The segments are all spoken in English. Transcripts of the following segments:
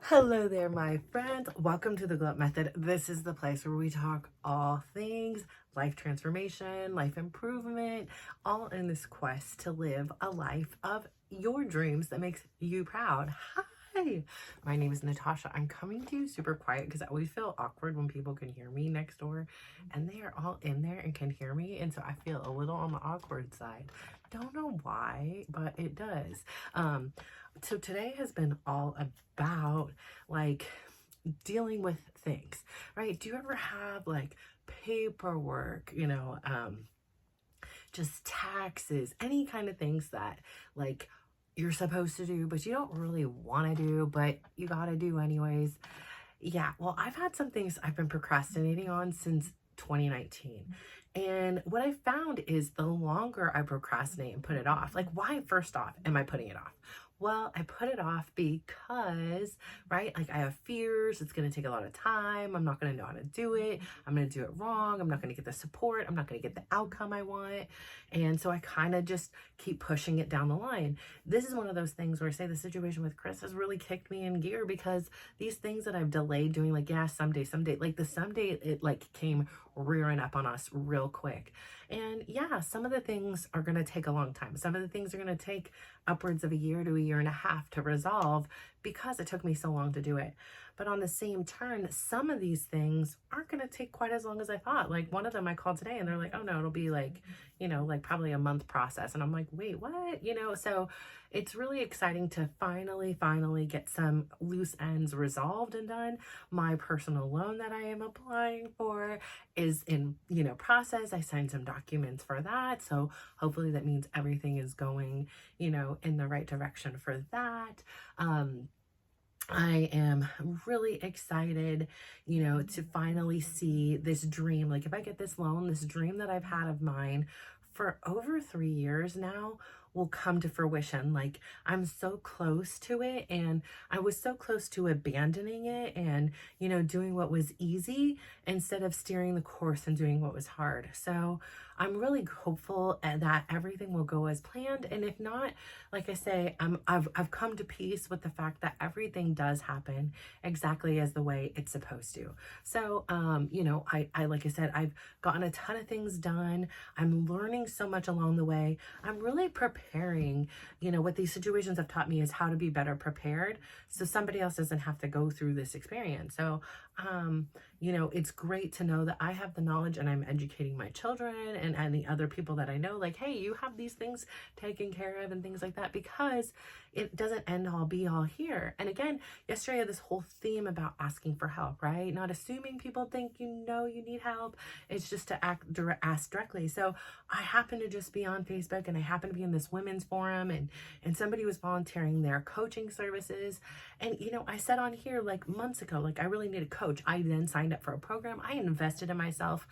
Hello there, my friends. Welcome to the Glow Up Method. This is the place where we talk all things life transformation, life improvement, all in this quest to live a life of your dreams that makes you proud. Hi, my name is Natasha. I'm coming to you super quiet because I always feel awkward when people can hear me next door and they are all in there and can hear me. And so I feel a little on the awkward side. Don't know why, but it does. So today has been all about like dealing with things, right? Do you ever have like paperwork, just taxes, any kind of things that like you're supposed to do, but you don't really want to do, but you got to do anyways? Yeah, well, I've had some things I've been procrastinating on since 2019. And what I found is the longer I procrastinate and put it off, like why first off am I putting it off? Well, I put it off because, right, like I have fears. It's going to take a lot of time. I'm not going to know how to do it. I'm going to do it wrong. I'm not going to get the support. I'm not going to get the outcome I want. And so I kind of just keep pushing it down the line. This is one of those things where I say the situation with Chris has really kicked me in gear because these things that I've delayed doing, like, yeah, someday, like the someday, it like came rearing up on us real quick. And yeah, some of the things are going to take a long time. Some of the things are going to take upwards of a year to a year and a half to resolve because it took me so long to do it. But on the same turn, some of these things aren't going to take quite as long as I thought. Like one of them I called today and they're like, oh no, it'll be like, like probably a month process. And I'm like, wait, what? So it's really exciting to finally get some loose ends resolved and done. My personal loan that I am applying for is in, process. I signed some documents for that. So hopefully that means everything is going, in the right direction for that. I am really excited, to finally see this dream. Like if I get this loan, this dream that I've had of mine for over 3 years now will come to fruition. Like I'm so close to it, and I was so close to abandoning it and, doing what was easy instead of steering the course and doing what was hard. So I'm really hopeful that everything will go as planned. And if not, like I say, I've come to peace with the fact that everything does happen exactly as the way it's supposed to. So, I like I said, I've gotten a ton of things done. I'm learning so much along the way. I'm really preparing, what these situations have taught me is how to be better prepared so somebody else doesn't have to go through this experience. So, it's great to know that I have the knowledge and I'm educating my children and the other people that I know, like, hey, you have these things taken care of and things like that, because it doesn't end all be all here. And again, yesterday I had this whole theme about asking for help, right? Not assuming people think you need help. It's just to ask directly. So I happen to just be on Facebook and I happen to be in this women's forum and somebody was volunteering their coaching services. And, I said on here like months ago, like I really need a coach. I then signed up for a program. I invested in myself.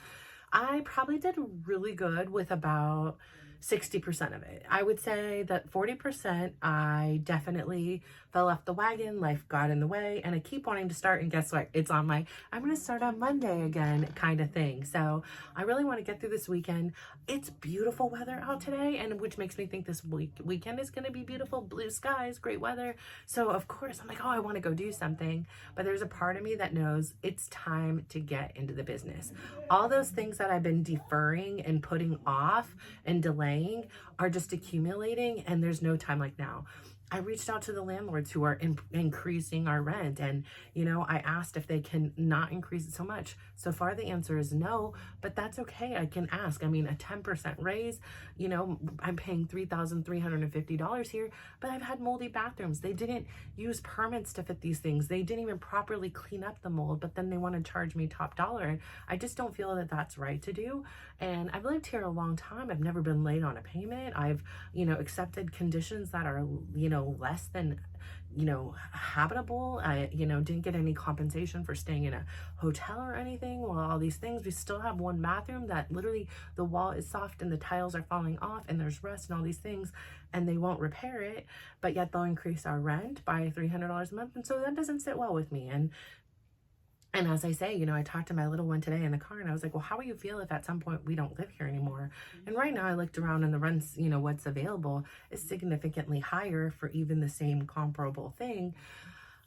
I probably did really good with about 60% of it. I would say that 40% I definitely fell off the wagon, life got in the way, and I keep wanting to start, and guess what? It's on my I'm going to start on Monday again kind of thing. So I really want to get through this weekend. It's beautiful weather out today, and which makes me think this weekend is going to be beautiful. Blue skies, great weather. So of course I'm like, oh, I want to go do something. But there's a part of me that knows it's time to get into the business. All those things that I've been deferring and putting off and delaying are just accumulating, and there's no time like now. I reached out to the landlords who are increasing our rent, and I asked if they can not increase it so much. So far the answer is no, but that's okay. I can ask. I mean, a 10% raise, I'm paying $3,350 here, but I've had moldy bathrooms. They didn't use permits to fit these things. They didn't even properly clean up the mold, but then they want to charge me top dollar. I just don't feel that that's right to do. And I've lived here a long time. I've never been late on a payment. I've, accepted conditions that are, less than, habitable. I, didn't get any compensation for staying in a hotel or anything. Well, all these things, we still have one bathroom that literally the wall is soft and the tiles are falling off and there's rust and all these things, and they won't repair it, but yet they'll increase our rent by $300 a month. And so that doesn't sit well with me. And as I say, I talked to my little one today in the car and I was like, well, how will you feel if at some point we don't live here anymore? And right now I looked around and the rents, what's available is significantly higher for even the same comparable thing.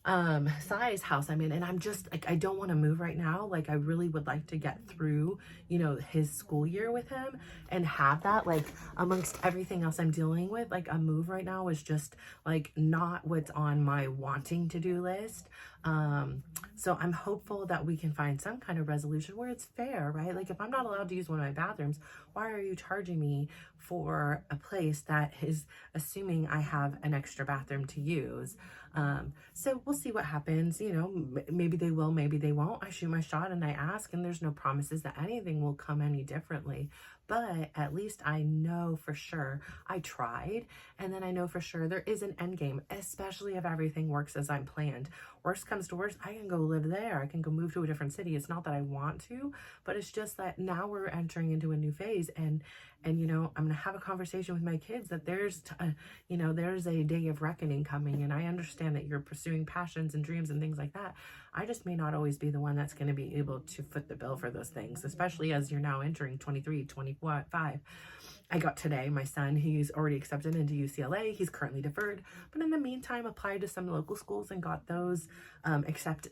size house I'm in, and I'm just like, I don't want to move right now. Like, I really would like to get through, his school year with him and have that, like, amongst everything else I'm dealing with. Like, a move right now is just like not what's on my wanting to do list. So I'm hopeful that we can find some kind of resolution where it's fair, right? Like, if I'm not allowed to use one of my bathrooms, why are you charging me for a place that is assuming I have an extra bathroom to use? So we'll see what happens. Maybe they will, maybe they won't. I shoot my shot and I ask, and there's no promises that anything will come any differently. But at least I know for sure I tried, and then I know for sure there is an end game, especially if everything works as I'm planned. Worst comes to worst, I can go live there. I can go move to a different city. It's not that I want to, but it's just that now we're entering into a new phase, and I'm gonna have a conversation with my kids that there's a day of reckoning coming, and I understand that you're pursuing passions and dreams and things like that. I just may not always be the one that's going to be able to foot the bill for those things, especially as you're now entering 23, 25. I got today, my son, he's already accepted into UCLA. He's currently deferred, but in the meantime, applied to some local schools and got those a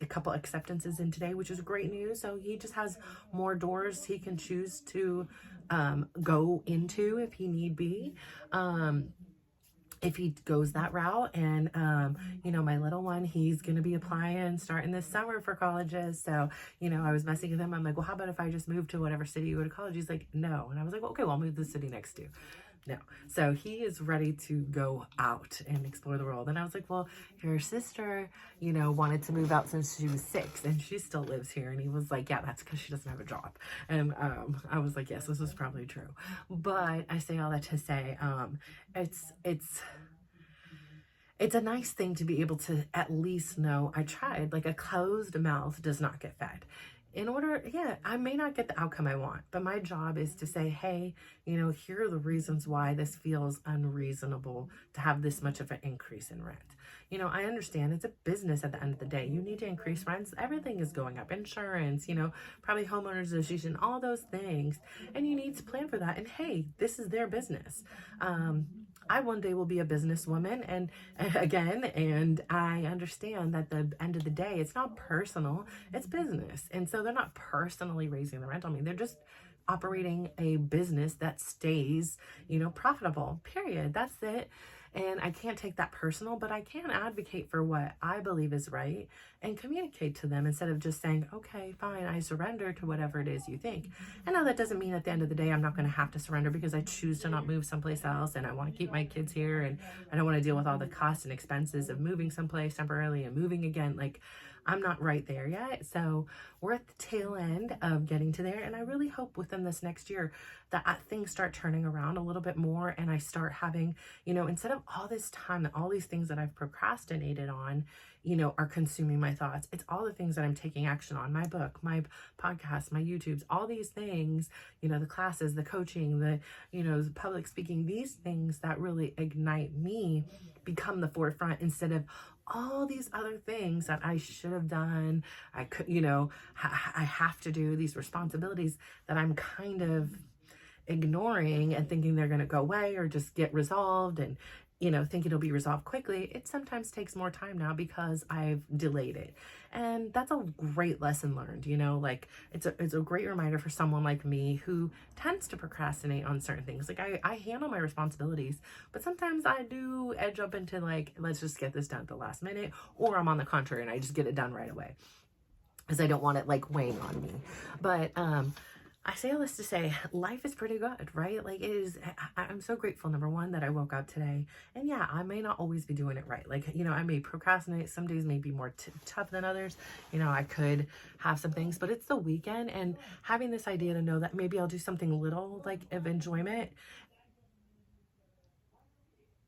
couple acceptances in today, which is great news. So he just has more doors he can choose to go into if he need be. If he goes that route. And my little one, he's gonna be applying starting this summer for colleges. So I was messing with him. I'm like, well, how about if I just move to whatever city you go to college? He's like, no. And I was like, well, okay, well, I'll move to the city next to you. No. So he is ready to go out and explore the world. And I was like, well, your sister wanted to move out since she was 6 and she still lives here. And he was like, yeah, that's because she doesn't have a job. And I was like, yes, this is probably true. But I say all that to say, it's a nice thing to be able to at least know I tried. Like, a closed mouth does not get fed. I may not get the outcome I want, but my job is to say, hey, here are the reasons why this feels unreasonable to have this much of an increase in rent. I understand it's a business at the end of the day. You need to increase rents. Everything is going up. Insurance, probably homeowners association, all those things. And you need to plan for that. And hey, this is their business. I one day will be a businesswoman and I understand that the end of the day, it's not personal, it's business. And so they're not personally raising the rent on me. They're just operating a business that stays, profitable, period. That's it. And I can't take that personal, but I can advocate for what I believe is right and communicate to them instead of just saying, okay, fine, I surrender to whatever it is you think. And now that doesn't mean at the end of the day, I'm not going to have to surrender because I choose to not move someplace else and I want to keep my kids here and I don't want to deal with all the costs and expenses of moving someplace temporarily and moving again. Like, I'm not right there yet. So we're at the tail end of getting to there. And I really hope within this next year that things start turning around a little bit more. And I start having, instead of all this time and all these things that I've procrastinated on, are consuming my thoughts. It's all the things that I'm taking action on: my book, my podcast, my YouTubes, all these things, the classes, the coaching, the public speaking, these things that really ignite me become the forefront instead of all these other things that I should have done. I could, I have to do these responsibilities that I'm kind of ignoring and thinking they're going to go away or just get resolved and, think it'll be resolved quickly. It sometimes takes more time now because I've delayed it. And that's a great lesson learned, like it's a great reminder for someone like me who tends to procrastinate on certain things. Like, I handle my responsibilities, but sometimes I do edge up into like, let's just get this done at the last minute, or I'm on the contrary and I just get it done right away because I don't want it like weighing on me. But, I say all this to say life is pretty good, right? Like, it is, I'm so grateful, number one, that I woke up today. And yeah, I may not always be doing it right. Like, I may procrastinate. Some days may be more tough than others. I could have some things, but it's the weekend, and having this idea to know that maybe I'll do something little, like, of enjoyment.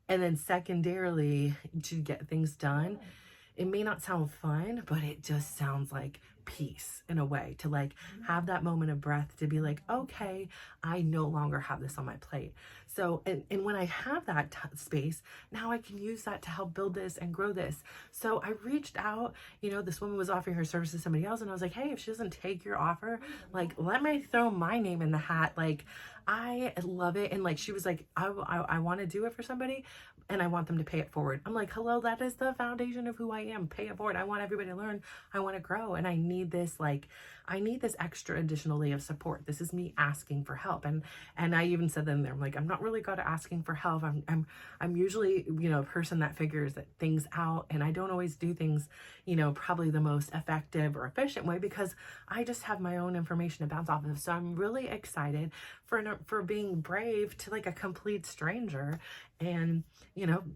And then secondarily, to get things done. It may not sound fun, but it just sounds like peace in a way, to like have that moment of breath, to be like, okay, I no longer have this on my plate. So, and when I have that space, now I can use that to help build this and grow this. So I reached out, this woman was offering her service to somebody else, and I was like, hey, if she doesn't take your offer, like, let me throw my name in the hat. Like, I love it. And like, she was like, I want to do it for somebody. and I want them to pay it forward. I'm like, hello, that is the foundation of who I am. Pay it forward. I want everybody to learn. I want to grow. And I need this, I need this extra additional layer of support. This is me asking for help. And I even said that in there, I'm like, I'm not really good at asking for help. I'm usually, a person that figures things out, and I don't always do things, probably the most effective or efficient way, because I just have my own information to bounce off of. So I'm really excited for being brave to like a complete stranger. And,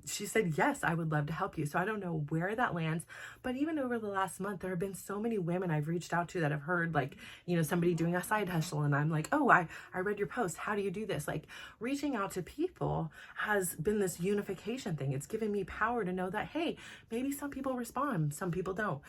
she said, yes, I would love to help you. So I don't know where that lands, but even over the last month, there have been so many women I've reached out to that have heard like, somebody doing a side hustle. And I'm like, oh, I read your post. How do you do this? Like, reaching out to people has been this unification thing. It's given me power to know that, hey, maybe some people respond, some people don't,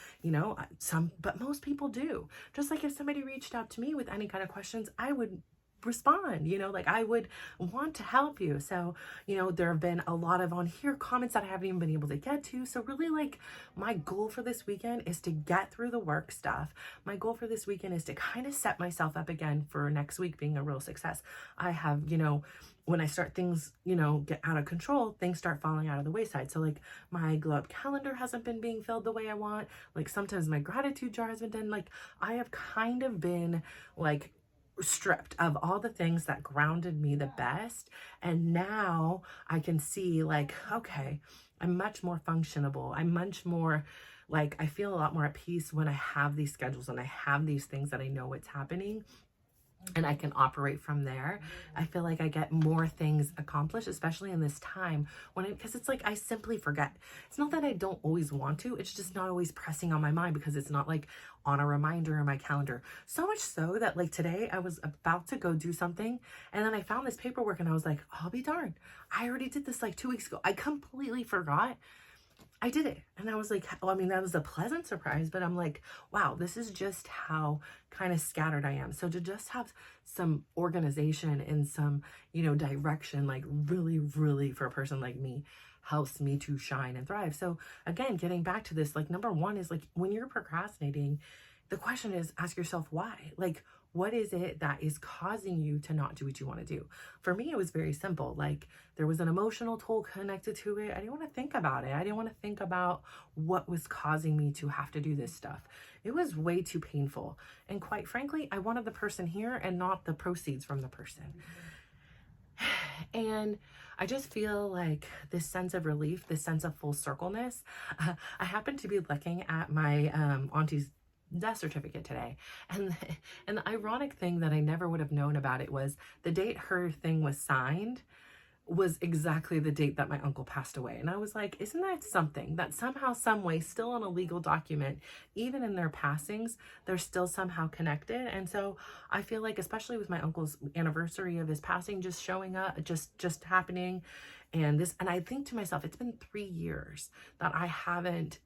but most people do. Just like if somebody reached out to me with any kind of questions, I would respond, like I would want to help you. So, there have been a lot of on here comments that I haven't even been able to get to. So really, like, my goal for this weekend is to get through the work stuff. My goal for this weekend is to kind of set myself up again for next week being a real success. I have, when I start things, get out of control, things start falling out of the wayside. So like my glow up calendar hasn't been being filled the way I want. Like sometimes my gratitude jar has been done. Like I have kind of been like stripped of all the things that grounded me the best. And now I can see like, okay, I'm much more functionable. I'm much more like, I feel a lot more at peace when I have these schedules and I have these things that I know what's happening. And I can operate from there. I feel like I get more things accomplished, especially in this time because it's like I simply forget. It's not that I don't always want to, it's just not always pressing on my mind because it's not like on a reminder in my calendar. So much so that like today I was about to go do something and then I found this paperwork and I was like, I'll be darned. I already did this like 2 weeks ago. I completely forgot. I did it. And I was like, well, I mean, that was a pleasant surprise, but I'm like, wow, this is just how kind of scattered I am. So to just have some organization and some, direction, like really, really for a person like me, helps me to shine and thrive. So again, getting back to this, like number one is like when you're procrastinating, the question is ask yourself why. Like, what is it that is causing you to not do what you want to do? For me, it was very simple. Like there was an emotional toll connected to it. I didn't want to think about it. I didn't want to think about what was causing me to have to do this stuff. It was way too painful. And quite frankly, I wanted the person here and not the proceeds from the person. And I just feel like this sense of relief, this sense of full circleness. I happened to be looking at my auntie's death certificate today, and the ironic thing that I never would have known about it was the date her thing was signed was exactly the date that my uncle passed away. And I was like, isn't that something that somehow, some way, still on a legal document, even in their passings, they're still somehow connected? And so I feel like, especially with my uncle's anniversary of his passing just showing up, just happening, and I think to myself, it's been 3 years that I haven't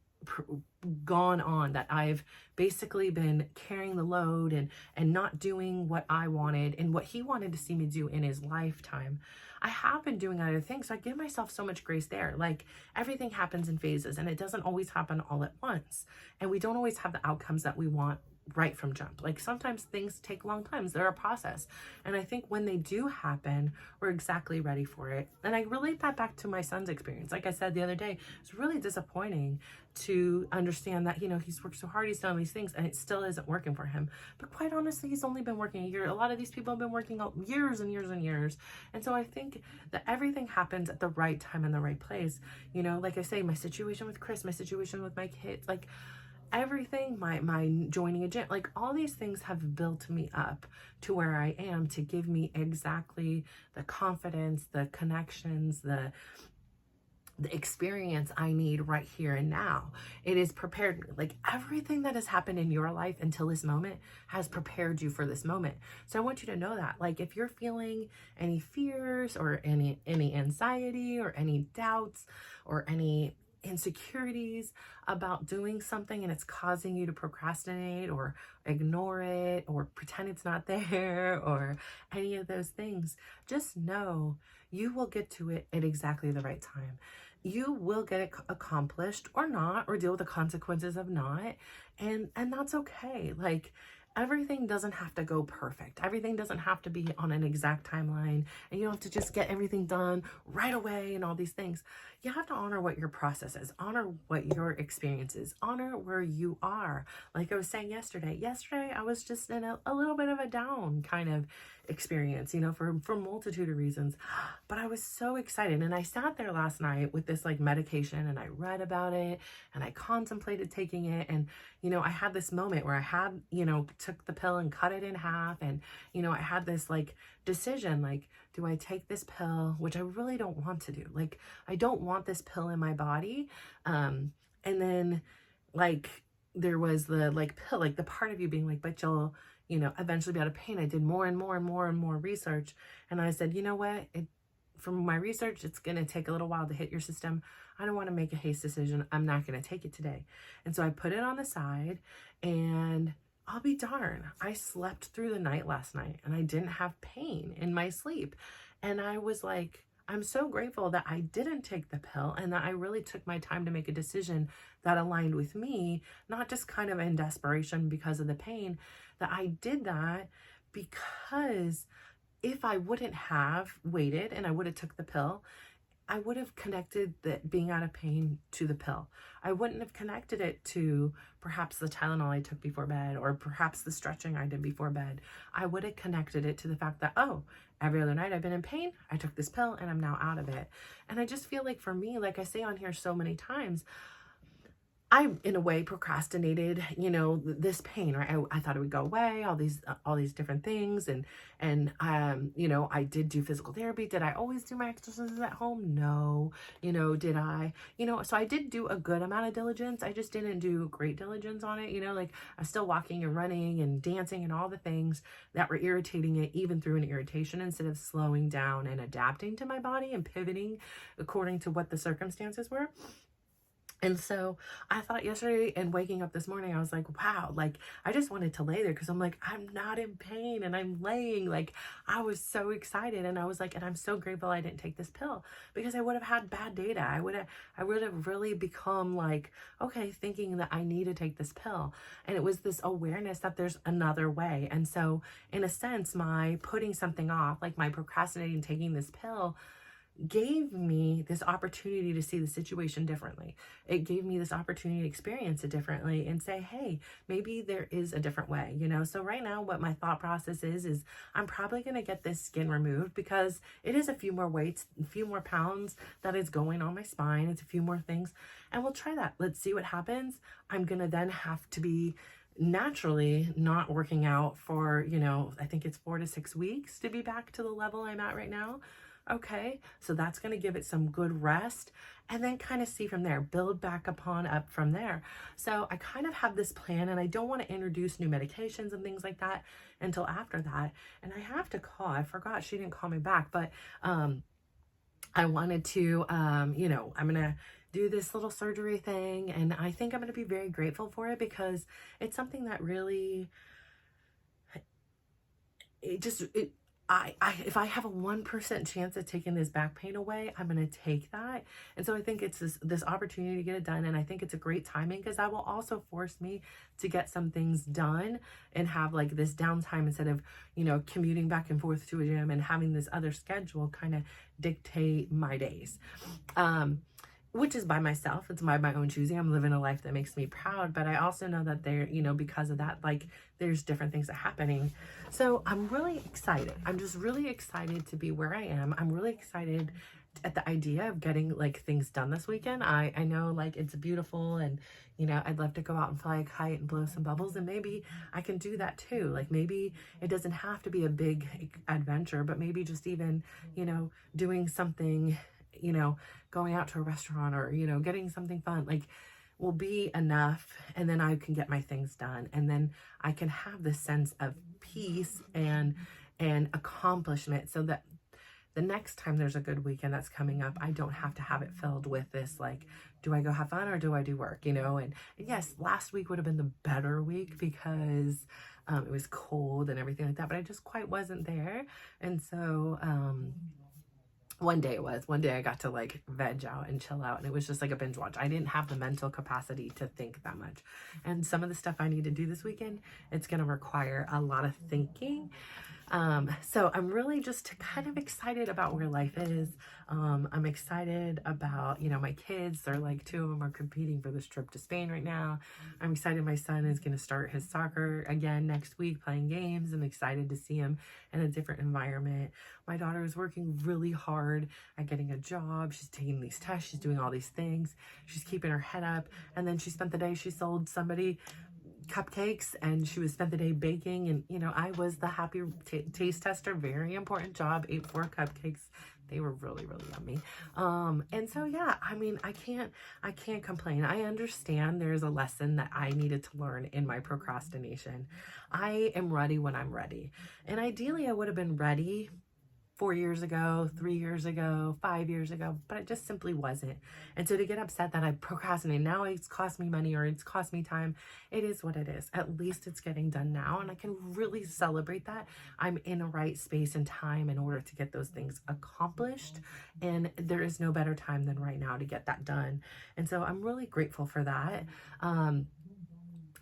gone on, that I've basically been carrying the load and not doing what I wanted and what he wanted to see me do in his lifetime. I have been doing other things, so I give myself so much grace there. Like everything happens in phases and it doesn't always happen all at once, and we don't always have the outcomes that we want right from jump. Like sometimes things take long times, they're a process, and I think when they do happen, we're exactly ready for it. And I relate that back to my son's experience. Like I said the other day, it's really disappointing to understand that he's worked so hard, he's done these things, and it still isn't working for him. But quite honestly, he's only been working a year. A lot of these people have been working out years and years and years. And so I think that everything happens at the right time and the right place. Like I say, my situation with Chris, my situation with my kids, like everything, my joining a gym, like all these things have built me up to where I am, to give me exactly the confidence, the connections, the experience I need right here and now. It has prepared me. Like everything that has happened in your life until this moment has prepared you for this moment. So I want you to know that, like, if you're feeling any fears or any anxiety or any doubts or any insecurities about doing something and it's causing you to procrastinate or ignore it or pretend it's not there or any of those things, just know you will get to it at exactly the right time. You will get it accomplished or not, or deal with the consequences of not, and that's okay. Like everything doesn't have to go perfect. Everything doesn't have to be on an exact timeline, and you don't have to just get everything done right away and all these things. You have to honor what your process is, honor what your experience is, honor where you are. Like I was saying yesterday, I was just in a little bit of a down kind of experience, for multitude of reasons. But I was so excited, and I sat there last night with this like medication, and I read about it, and I contemplated taking it, and I had this moment where I had, took the pill and cut it in half, and I had this like decision, like, do I take this pill, which I really don't want to do, like I don't want this pill in my body. And then like there was the like pill, like the part of you being like, but you'll eventually be out of pain. I did more and more and more and more research, and I said, you know what, from my research, it's going to take a little while to hit your system. I don't want to make a haste decision. I'm not going to take it today. And so I put it on the side, and I'll be darn, I slept through the night last night, and I didn't have pain in my sleep. And I was like, I'm so grateful that I didn't take the pill, and that I really took my time to make a decision that aligned with me, not just kind of in desperation because of the pain, that I did that because if I wouldn't have waited and I would have took the pill, I would have connected the being out of pain to the pill. I wouldn't have connected it to perhaps the Tylenol I took before bed, or perhaps the stretching I did before bed. I would have connected it to the fact that, oh, every other night I've been in pain, I took this pill, and I'm now out of it. And I just feel like for me, like I say on here so many times, I, in a way, procrastinated, this pain, right? I thought it would go away, all these different things. And I did do physical therapy. Did I always do my exercises at home? No. Did I, so I did do a good amount of diligence. I just didn't do great diligence on it. Like I'm still walking and running and dancing and all the things that were irritating it, even through an irritation, instead of slowing down and adapting to my body and pivoting according to what the circumstances were. And so I thought yesterday and waking up this morning, I was like, wow, like I just wanted to lay there because I'm like, I'm not in pain and I'm laying. Like I was so excited, and I was like, and I'm so grateful I didn't take this pill, because I would have had bad data. I would have really become like, okay, thinking that I need to take this pill. And it was this awareness that there's another way. And so in a sense, my putting something off, like my procrastinating taking this pill, gave me this opportunity to see the situation differently. It gave me this opportunity to experience it differently and say, hey, maybe there is a different way, So right now, what my thought process is I'm probably going to get this skin removed, because it is a few more weights, a few more pounds that is going on my spine. It's a few more things, and we'll try that. Let's see what happens. I'm going to then have to be naturally not working out for, I think it's 4 to 6 weeks to be back to the level I'm at right now. Okay, so that's going to give it some good rest, and then kind of see from there, build back up from there. So I kind of have this plan, and I don't want to introduce new medications and things like that until after that. And I have to call, I forgot she didn't call me back, but I wanted to, I'm going to do this little surgery thing, and I think I'm going to be very grateful for it, because it's something that really, if I have a 1% chance of taking this back pain away, I'm going to take that. And so I think it's this opportunity to get it done. And I think it's a great timing, because that will also force me to get some things done and have like this downtime, instead of, commuting back and forth to a gym and having this other schedule kind of dictate my days. Which is by myself. It's by my own choosing. I'm living a life that makes me proud, but I also know that there, because of that, like there's different things that are happening. So I'm really excited. I'm just really excited to be where I am. I'm really excited at the idea of getting like things done this weekend. I know like it's beautiful, and I'd love to go out and fly a kite and blow some bubbles, and maybe I can do that too. Like maybe it doesn't have to be a big adventure, but maybe just even, doing something, going out to a restaurant, or, getting something fun, like will be enough. And then I can get my things done. And then I can have this sense of peace and accomplishment, so that the next time there's a good weekend that's coming up, I don't have to have it filled with this, like, do I go have fun or do I do work, and yes, last week would have been the better week, because it was cold and everything like that, but I just quite wasn't there. And so, One day it was. One day I got to like veg out and chill out, and it was just like a binge watch. I didn't have the mental capacity to think that much. And some of the stuff I need to do this weekend, it's going to require a lot of thinking. So I'm really just kind of excited about where life is. I'm excited about, you know, my kids. They're like, two of them are competing for this trip to Spain right now. I'm excited my son is going to start his soccer again next week, playing games. I'm excited to see him in a different environment. My daughter is working really hard at getting a job. She's taking these tests. She's doing all these things. She's keeping her head up. And then she spent the day, she sold somebody cupcakes, and she was spent the day baking, and you know, I was the happy taste tester. Very important job. Ate 4 cupcakes. They were really yummy. And so yeah, I mean, I can't complain. I understand there's a lesson that I needed to learn in my procrastination. I am ready when I'm ready, and ideally I would have been ready 4 years ago, 3 years ago, 5 years ago, but it just simply wasn't. And so to get upset that I procrastinated, now it's cost me money or it's cost me time, it is what it is. At least it's getting done now, and I can really celebrate that I'm in a right space and time in order to get those things accomplished. And there is no better time than right now to get that done. And so I'm really grateful for that.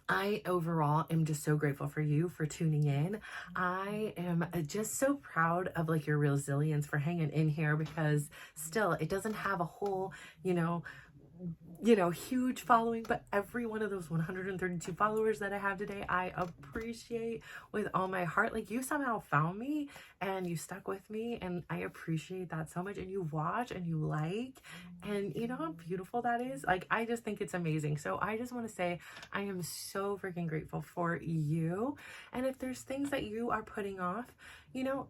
I overall am just so grateful for you for tuning in. I am just so proud of like your resilience for hanging in here, because still it doesn't have a whole, huge following, but every one of those 132 followers that I have today, I appreciate with all my heart. Like, you somehow found me and you stuck with me, and I appreciate that so much. And you watch and you like, and you know how beautiful that is. Like, I just think it's amazing. So I just want to say I am so freaking grateful for you. And if there's things that you are putting off,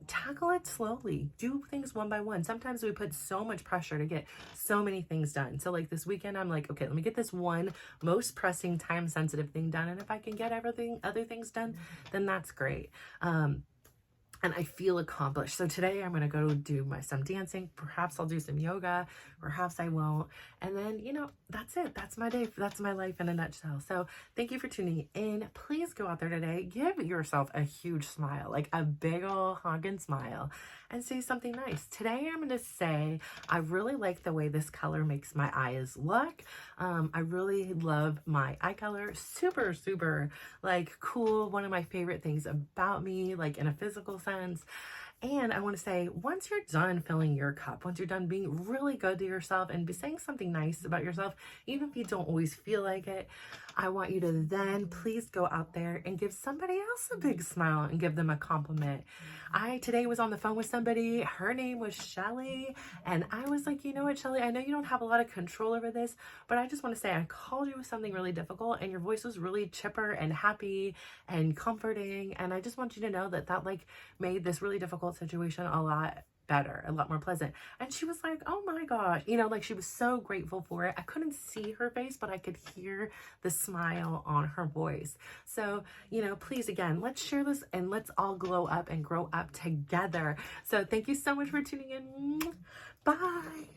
tackle it slowly. Do things one by one. Sometimes we put so much pressure to get so many things done. So like this weekend, I'm like, okay, let me get this one most pressing, time sensitive thing done. And if I can get other things done, then that's great. And I feel accomplished. So today I'm going to go do some dancing. Perhaps I'll do some yoga. Perhaps I won't. And then, that's it. That's my day. That's my life in a nutshell. So thank you for tuning in. Please go out there today. Give yourself a huge smile, like a big old honking smile, and say something nice. Today I'm going to say, I really like the way this color makes my eyes look. I really love my eye color. Super, super like cool. One of my favorite things about me, like in a physical sense. And I want to say, once you're done filling your cup, once you're done being really good to yourself and saying something nice about yourself, even if you don't always feel like it, I want you to then please go out there and give somebody else a big smile and give them a compliment. I today was on the phone with somebody. Her name was Shelly. And I was like, you know what, Shelly, I know you don't have a lot of control over this, but I just want to say I called you with something really difficult, and your voice was really chipper and happy and comforting. And I just want you to know that like made this really difficult situation a lot better, a lot more pleasant. And she was like, oh my gosh, like she was so grateful for it. I couldn't see her face, but I could hear the smile on her voice. So, please, again, let's share this and let's all glow up and grow up together. So thank you so much for tuning in. Bye.